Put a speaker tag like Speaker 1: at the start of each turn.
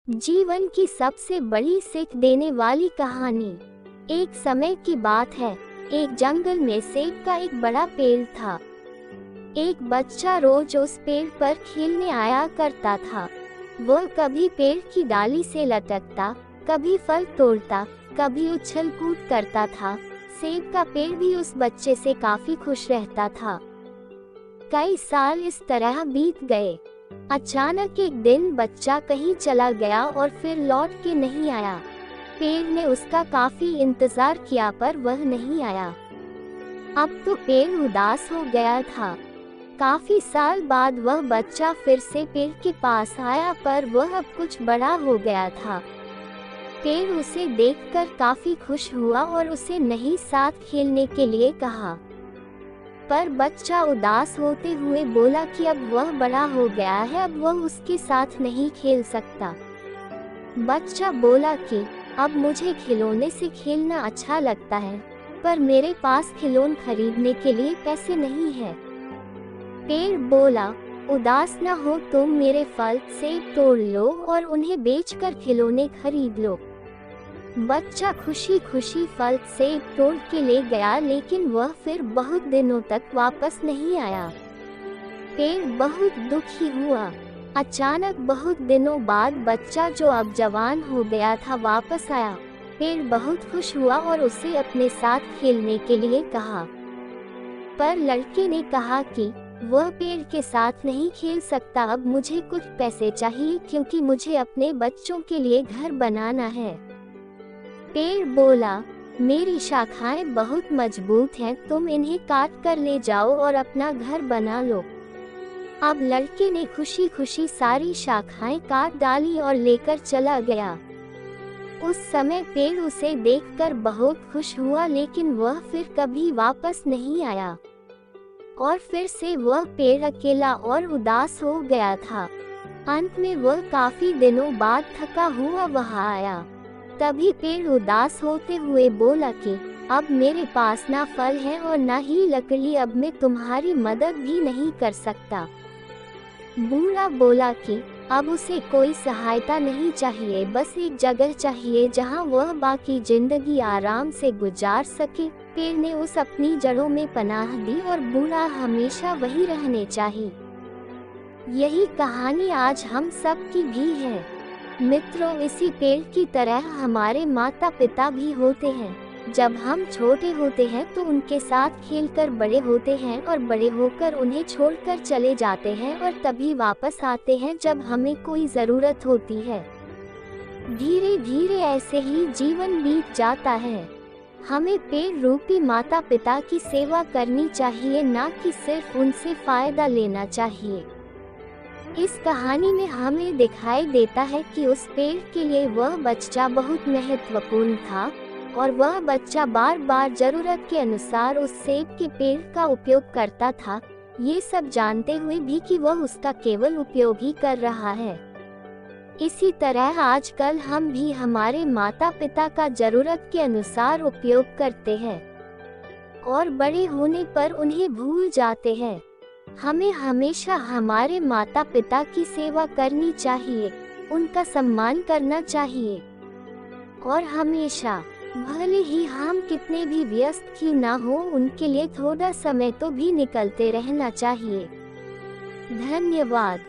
Speaker 1: जीवन की सबसे बड़ी सीख देने वाली कहानी। एक समय की बात है, एक जंगल में सेब का एक बड़ा पेड़ था। एक बच्चा रोज उस पेड़ पर खेलने आया करता था। वह कभी पेड़ की डाली से लटकता, कभी फल तोड़ता, कभी उछल कूद करता था। सेब का पेड़ भी उस बच्चे से काफी खुश रहता था। कई साल इस तरह बीत गए। अचानक एक दिन बच्चा कहीं चला गया और फिर लौट के नहीं आया। पेड़ ने उसका काफी इंतजार किया पर वह नहीं आया। अब तो पेड़ उदास हो गया था। काफी साल बाद वह बच्चा फिर से पेड़ के पास आया पर वह अब कुछ बड़ा हो गया था। पेड़ उसे देखकर काफी खुश हुआ और उसे नहीं साथ खेलने के लिए कहा, पर बच्चा उदास होते हुए बोला कि अब वह बड़ा हो गया है, अब वह उसके साथ नहीं खेल सकता। बच्चा बोला कि अब मुझे खिलौने से खेलना अच्छा लगता है, पर मेरे पास खिलौने खरीदने के लिए पैसे नहीं है। पेड़ बोला, उदास न हो, तुम मेरे फल सेब तोड़ लो और उन्हें बेचकर खिलौने खरीद लो। बच्चा खुशी खुशी फल सेब तोड़ के ले गया, लेकिन वह फिर बहुत दिनों तक वापस नहीं आया। पेड़ बहुत दुखी हुआ। अचानक बहुत दिनों बाद बच्चा, जो अब जवान हो गया था, वापस आया। पेड़ बहुत खुश हुआ और उसे अपने साथ खेलने के लिए कहा, पर लड़के ने कहा कि वह पेड़ के साथ नहीं खेल सकता, अब मुझे कुछ पैसे चाहिए क्योंकि मुझे अपने बच्चों के लिए घर बनाना है। पेड़ बोला, मेरी शाखाएं बहुत मजबूत हैं, तुम इन्हें काट कर ले जाओ और अपना घर बना लो। अब लड़के ने खुशी खुशी सारी शाखाएं काट डाली और लेकर चला गया। उस समय पेड़ उसे देखकर बहुत खुश हुआ, लेकिन वह फिर कभी वापस नहीं आया और फिर से वह पेड़ अकेला और उदास हो गया था। अंत में वह काफी दिनों बाद थका हुआ वहां आया। तभी पेड़ उदास होते हुए बोला कि अब मेरे पास ना फल है और ना ही लकड़ी, अब मैं तुम्हारी मदद भी नहीं कर सकता। बूढ़ा बोला कि अब उसे कोई सहायता नहीं चाहिए, बस एक जगह चाहिए जहां वह बाकी जिंदगी आराम से गुजार सके। पेड़ ने उस अपनी जड़ों में पनाह दी और बूढ़ा हमेशा वही रहने चाहिए। यही कहानी आज हम सब की भी है। मित्रों, इसी पेड़ की तरह हमारे माता पिता भी होते हैं। जब हम छोटे होते हैं तो उनके साथ खेलकर बड़े होते हैं और बड़े होकर उन्हें छोड़कर चले जाते हैं और तभी वापस आते हैं जब हमें कोई ज़रूरत होती है। धीरे धीरे ऐसे ही जीवन बीत जाता है। हमें पेड़ रूपी माता पिता की सेवा करनी चाहिए, ना कि सिर्फ उनसे फायदा लेना चाहिए। इस कहानी में हमें दिखाई देता है कि उस पेड़ के लिए वह बच्चा बहुत महत्वपूर्ण था और वह बच्चा बार बार जरूरत के अनुसार उस सेब के पेड़ का उपयोग करता था, ये सब जानते हुए भी कि वह उसका केवल उपयोग ही कर रहा है। इसी तरह आजकल हम भी हमारे माता पिता का जरूरत के अनुसार उपयोग करते हैं और बड़े होने पर उन्हें भूल जाते हैं। हमें हमेशा हमारे माता पिता की सेवा करनी चाहिए, उनका सम्मान करना चाहिए और हमेशा, भले ही हम कितने भी व्यस्त क्यों ना हो, उनके लिए थोड़ा समय तो भी निकलते रहना चाहिए। धन्यवाद।